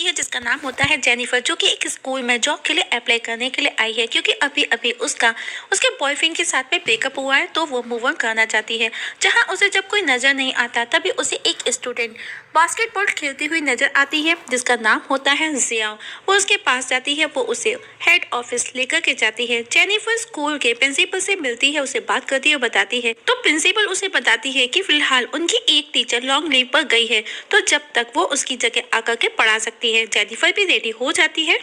है जिसका नाम होता है जेनिफर, जो कि एक स्कूल में जॉब के लिए अप्लाई करने के लिए आई है क्योंकि अभी अभी उसके बॉयफ्रेंड के साथ में ब्रेकअप हुआ है, तो वो मूव ऑन करना चाहती है। जहां उसे जब कोई नजर नहीं आता तभी उसे एक स्टूडेंट बास्केटबॉल खेलती हुई नजर आती है जिसका नाम होता है जिया। वो उसके पास जाती है, वो उसे हेड ऑफिस लेकर के जाती है। जेनिफर स्कूल के प्रिंसिपल से मिलती है, उसे बात करती है और बताती है, तो प्रिंसिपल उसे बताती है कि फिलहाल उनकी एक टीचर लॉन्ग लीव पर गई है, तो जब तक वो उसकी जगह आकर के पढ़ा सकती है। जेनिफर भी रेडी हो जाती है,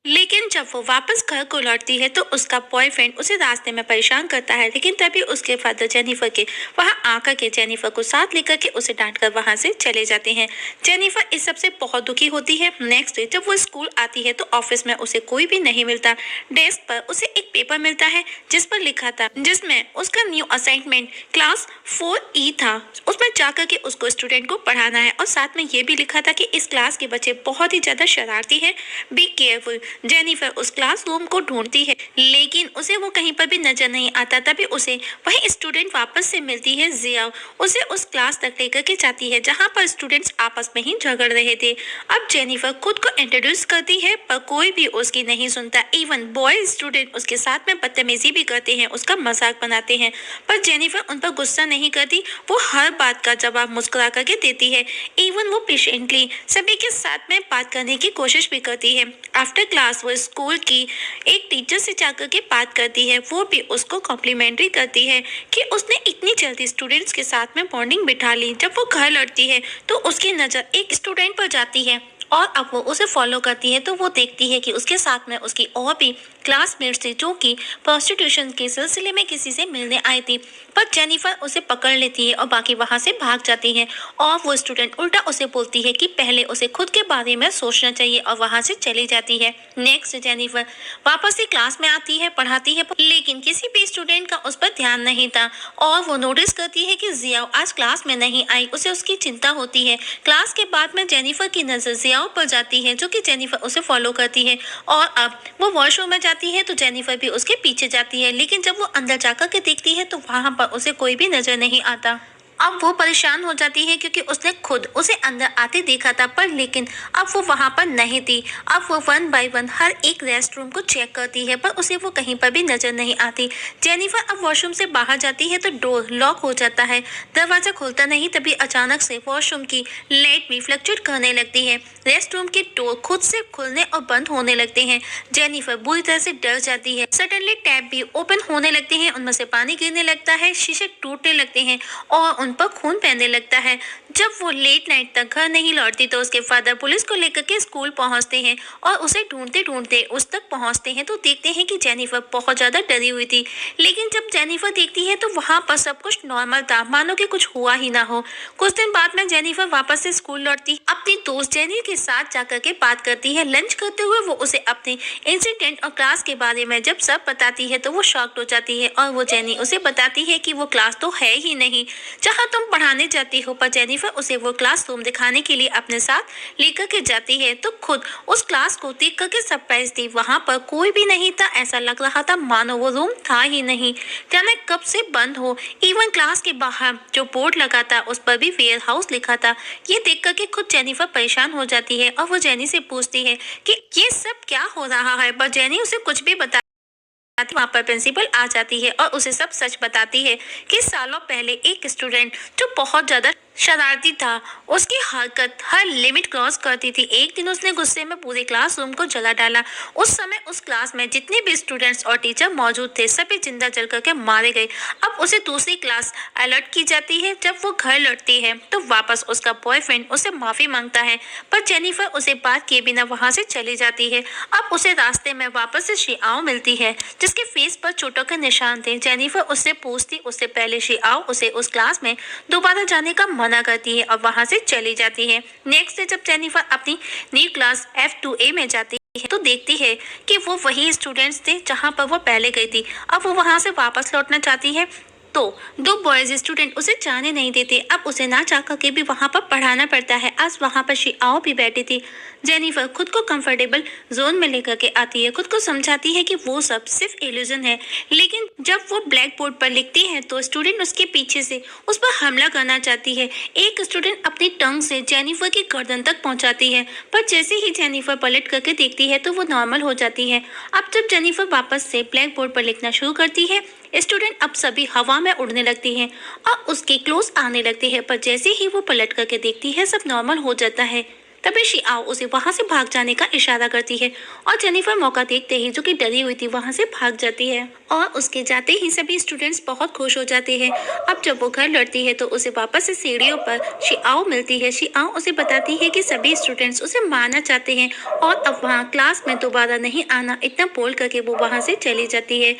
लेकिन जब वो वापस घर को लौटती है तो उसका बॉयफ्रेंड उसे रास्ते में परेशान करता है। लेकिन तभी उसके फादर जेनिफर के वहां आकर के जेनिफर को साथ लेकर के उसे डांट कर वहां से चले जाते हैं। जेनिफर इस सब से बहुत दुखी होती है। नेक्स्ट डे जब वो स्कूल आती है तो ऑफिस में उसे कोई भी नहीं मिलता। डेस्क पर उसे एक पेपर मिलता है जिस पर लिखा था, जिसमें उसका न्यू असाइनमेंट क्लास 4E था। उसमें जाकर के उसको स्टूडेंट को पढ़ाना है और साथ में ये भी लिखा था कि इस क्लास के बच्चे बहुत ही ज्यादा शरारती है, बी केयरफुल। जेनिफर उस क्लासरूम को ढूंढती है लेकिन उसे वो कहीं पर भी नजर नहीं आता। तभी उसे वही स्टूडेंट वापस से मिलती है, जिया। उसे उस क्लास तक लेकर के जाती है जहां पर स्टूडेंट्स आपस में ही झगड़ रहे थे। अब जेनिफर खुद को इंट्रोड्यूस करती है पर कोई भी उसकी नहीं सुनता। इवन बॉय स्टूडेंट उसके साथ में बदतमीजी भी करते हैं, उसका मजाक बनाते हैं, पर जेनिफर उन पर गुस्सा नहीं करती। वो हर बात का जवाब मुस्कुरा करके देती है। इवन वो पेशेंटली सभी के साथ में बात करने की कोशिश भी करती है। आफ्टर क्लास वो स्कूल की एक टीचर से जाकर के बात करती है। वो भी उसको कॉम्प्लीमेंट्री करती है कि उसने इतनी जल्दी स्टूडेंट्स के साथ में बॉन्डिंग बिठा ली। जब वो घर लौटती है तो उसकी नज़र एक स्टूडेंट पर जाती है और अब वो उसे फॉलो करती है, तो वो देखती है कि उसके साथ में उसकी और भी क्लासमेट्स थी जो कि प्रोस्टिट्यूशन के सिलसिले में किसी से मिलने आई थी। पर जेनिफर उसे पकड़ लेती है और बाकी वहां से भाग जाती है और वो स्टूडेंट उल्टा उसे बोलती है कि पहले उसे खुद के बारे में सोचना चाहिए और वहां से चली जाती है। नेक्स्ट जेनिफर वापस से क्लास में आती है, पढ़ाती है, लेकिन किसी भी स्टूडेंट का उस पर ध्यान नहीं था और वो नोटिस करती है कि जिया आज क्लास में नहीं आई। उसे उसकी चिंता होती है। क्लास के बाद में जेनिफर की नजर जिया पर जाती है जो कि जेनिफर उसे फॉलो करती है और अब वो वॉशरूम में जाती है तो जेनिफर भी उसके पीछे जाती है। लेकिन जब वो अंदर जाकर के देखती है तो वहां पर उसे कोई भी नजर नहीं आता। अब वो परेशान हो जाती है क्योंकि उसने खुद उसे अंदर आते देखा था, पर लेकिन अब वो वहां पर नहीं थी। अब वो वन बाय वन हर एक रेस्ट रूम को चेक करती है पर उसे वो कहीं पर भी नजर नहीं आती। जेनिफर अब वॉशरूम से बाहर जाती है तो डोर लॉक हो जाता है, दरवाजा खुलता नहीं। तभी अचानक से वॉशरूम की लाइट भी फ्लक्चुएट करने लगती है। रेस्ट रूम के डोर खुद से खुलने और बंद होने लगते हैं। जेनिफर बुरी तरह से डर जाती है। सडनली टैप भी ओपन होने लगते हैं, उनमें से पानी गिरने लगता है, शीशे टूटने लगते हैं और उन पर खून बहने लगता है। जब वो लेट नाइट तक घर नहीं लौटती तो उसके फादर पुलिस को लेकर के स्कूल पहुंचते हैं और उसे ढूंढते ढूंढते उस तक पहुंचते हैं तो देखते हैं कि जेनिफर बहुत ज्यादा डरी हुई थी। लेकिन जब जेनिफर देखती है तो वहां पर सब कुछ नॉर्मल था, मानो कि कुछ हुआ ही ना हो। कुछ दिन बाद में जेनिफर वापस से स्कूल लौटती, अपनी दोस्त जेनी के साथ जाकर के बात करती है। लंच करते हुए वो उसे अपने इंसिडेंट और क्लास के बारे में जब सब बताती है तो वो शॉक्ड हो जाती है और वो जेनी उसे बताती है कि वो क्लास तो है ही नहीं जहाँ तुम पढ़ाने जाती हो। पर जेनिफर उसे वो क्लासरूम दिखाने के लिए अपने साथ लेकर के जाती है तो खुद उस क्लास को देख करके सरप्राइज थी। वहां पर कोई भी नहीं था, ऐसा लग रहा था मानो वो रूम था ही नहीं, जाने कब से बंद हो। इवन क्लास के बाहर जो बोर्ड लगा था उस पर भी वेयर हाउस लिखा था। ये देख करके खुद जेनिफर परेशान हो जाती है और वो जेनी से पूछती है कि ये सब क्या हो रहा है, पर जेनी उसे कुछ भी बता। वहां पर प्रिंसिपल आ जाती है और उसे सब सच बताती है कि सालों पहले एक स्टूडेंट जो बहुत ज्यादा शरारती था, उसकी हरकत हर लिमिट क्रॉस करती थी। एक दिन उसने गुस्से में पूरे क्लासरूम को जला डाला। उस समय उस क्लास में जितने भी स्टूडेंट्स और टीचर मौजूद थे सभी जिंदा जल करके मारे गए। अब उसे दूसरी क्लास अलर्ट की जाती है। जब वो घर लौटती है तो वापस उसका बॉयफ्रेंड उसे माफी मांगता है, पर जेनिफर उसे बात किए बिना वहां से चली जाती है। अब उसे रास्ते में वापस से शिआओ मिलती है जिसके फेस पर चोटों के निशान थे। जेनिफर उससे पूछती, उससे पहले शिआओ उसे उस क्लास में दोबारा जाने का मना करती है और वहां से चली जाती है। नेक्स्ट डे जब जेनिफर अपनी न्यू क्लास F2A में जाती है तो देखती है कि वो वही स्टूडेंट्स थे जहां पर वो पहले गई थी। अब वो वहां से वापस लौटना चाहती है तो दो बॉयज स्टूडेंट उसे जाने नहीं देते। अब उसे ना चाह करके भी वहाँ पर पढ़ाना पड़ता है। आज वहाँ पर शिआओ भी बैठी थी। जेनिफर खुद को कंफर्टेबल जोन में लेकर के आती है, खुद को समझाती है कि वो सब सिर्फ इल्यूजन है। लेकिन जब वो ब्लैक बोर्ड पर लिखती है तो स्टूडेंट उसके पीछे से उस पर हमला करना चाहती है। एक स्टूडेंट अपनी टंग से जेनिफर की गर्दन तक पहुंचाती है, पर जैसे ही जेनिफर पलट करके देखती है तो वो नॉर्मल हो जाती है। अब जब जेनिफर वापस से ब्लैक बोर्ड पर लिखना शुरू करती है, स्टूडेंट अब सभी हवा में उड़ने लगती हैं और उसके क्लोज आने लगती है, पर जैसे ही वो पलट करके देखती है सब नॉर्मल हो जाता है। तभी शिआओ उसे वहां से भाग जाने का इशारा करती है और जेनिफर मौका देखते ही, जो कि डरी हुई थी, वहां से भाग जाती है और उसके जाते ही सभी स्टूडेंट्स बहुत खुश हो जाते हैं। अब जब वो घर लौटती है तो उसे वापस से सीढ़ियों पर शिआओ मिलती है। शिआओ उसे बताती है कि सभी स्टूडेंट्स उसे मारना चाहते हैं और अब वहाँ क्लास में दोबारा नहीं आना, इतना बोल करके वो वहां से चली जाती है।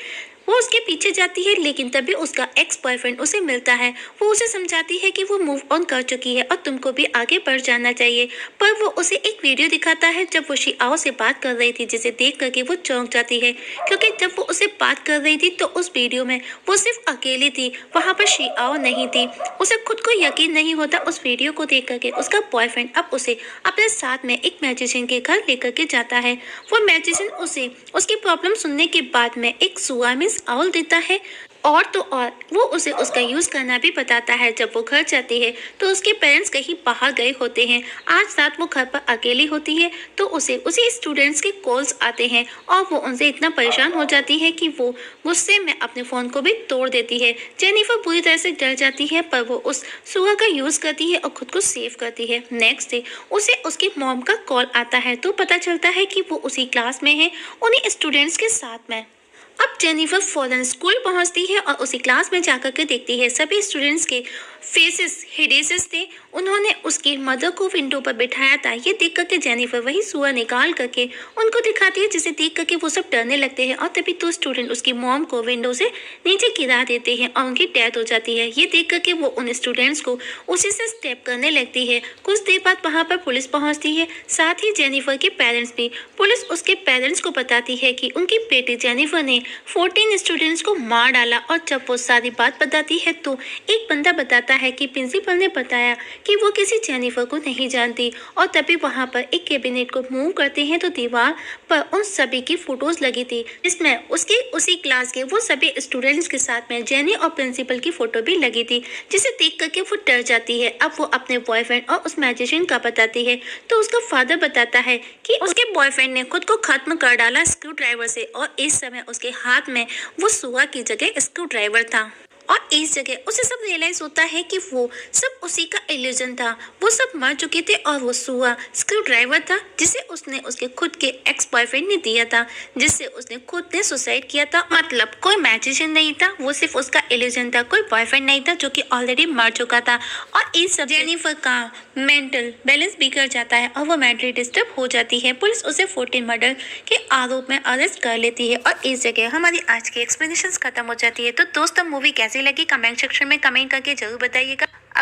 वो उसके पीछे जाती है, लेकिन तभी उसका एक्स बॉयफ्रेंड उसे मिलता है। वो उसे समझाती है कि वो मूव ऑन कर चुकी है और तुमको भी आगे बढ़ जाना चाहिए। पर वो उसे एक वीडियो दिखाता है जब वो शिआओ से बात कर रही थी, जिसे देख करके वो चौंक जाती है, क्योंकि जब वो उसे बात कर रही थी तो उस वीडियो में वो सिर्फ अकेली थी, वहाँ पर शिआओ नहीं थी। उसे खुद को यकीन नहीं होता उस वीडियो को देख करके। उसका बॉयफ्रेंड अब उसे अपने साथ में एक मैजिशियन के घर लेकर के जाता है। वो मैजिशियन उसे उसकी प्रॉब्लम सुनने के बाद में एक सुआ में आउल देता है और तो और वो उसे उसका यूज करना भी बताता है। जब वो घर जाती है तो उसके पेरेंट्स कहीं बाहर गए होते हैं। आज रात वो घर पर अकेली होती है तो उसे स्टूडेंट्स के कॉल्स आते हैं और वो उनसे इतना परेशान हो जाती है कि वो गुस्से में अपने फोन को भी तोड़ देती है। जेनिफर पूरी तरह से डर जाती है, पर वो उस सुआ का यूज करती है और खुद को सेव करती है। नेक्स्ट डे उसे उसकी मॉम का कॉल आता है तो पता चलता है कि वो उसी क्लास में है, उन्हीं स्टूडेंट्स के साथ में। अब जेनिफर फौरन स्कूल पहुंचती है और उसी क्लास में जाकर के देखती है सभी स्टूडेंट्स के फेसेस हिडेसेस थे। उन्होंने उसकी मदर को विंडो पर बिठाया था। ये देख करके जेनिफर वही सुआ निकाल करके उनको दिखाती है, जिसे देख करके वो सब डरने लगते हैं और तभी तो स्टूडेंट उसकी मॉम को विंडो से नीचे गिरा देते हैं और उनकी डेथ हो जाती है। ये देख करके वो उन स्टूडेंट्स को उसी से स्टेप करने लगती है। कुछ देर बाद वहाँ पर पुलिस पहुँचती है, साथ ही जेनिफर के पेरेंट्स भी। पुलिस उसके पेरेंट्स को बताती है कि उनकी बेटी जेनिफर ने 14 स्टूडेंट्स को मार डाला और जब वो सारी बात बताती है तो एक बंदा बताता है कि प्रिंसिपल ने बताया कि वो किसी जेनिफर को नहीं जानती। और तभी वहाँ पर एक कैबिनेट को मूव करते हैं तो दीवार पर उन सभी की फोटोज लगी थी, जिसमें उसके उसी क्लास के वो सभी स्टूडेंट्स के साथ में जेनी और प्रिंसिपल की फोटो भी लगी थी, जिसे देख करके वो डर जाती है। अब वो अपने बॉयफ्रेंड और उस मैजिशियन का बताती है तो उसका फादर बताता है कि उसके बॉयफ्रेंड ने खुद को खत्म कर डाला स्क्रू ड्राइवर से और इस समय उसके हाथ में वो सुआ की जगह स्क्रू ड्राइवर था। और इस जगह उसे सब रियलाइज होता है कि वो सब उसी का इल्यूजन था। वो सब मर चुके थे और वो सुआ स्क्रू ड्राइवर था, जिसे उसने उसके खुद के एक्स बॉयफ्रेंड ने दिया था, जिससे उसने खुद ने सुसाइड किया था। मतलब कोई मैजिशियन नहीं था, वो सिर्फ उसका इल्यूजन था, कोई बॉयफ्रेंड नहीं था जो कि ऑलरेडी मर चुका था। और इस सब जेनिफर का मेंटल बैलेंस बिगड़ जाता है और वो मेंटली डिस्टर्ब हो जाती है। पुलिस उसे 14 मर्डर के आरोप में अरेस्ट कर लेती है और इस जगह हमारी आज की एक्सप्लेनेशन खत्म हो जाती है। तो दोस्तों मूवी कैसी लगी कमेंट सेक्शन में कमेंट करके जरूर बताइएगा।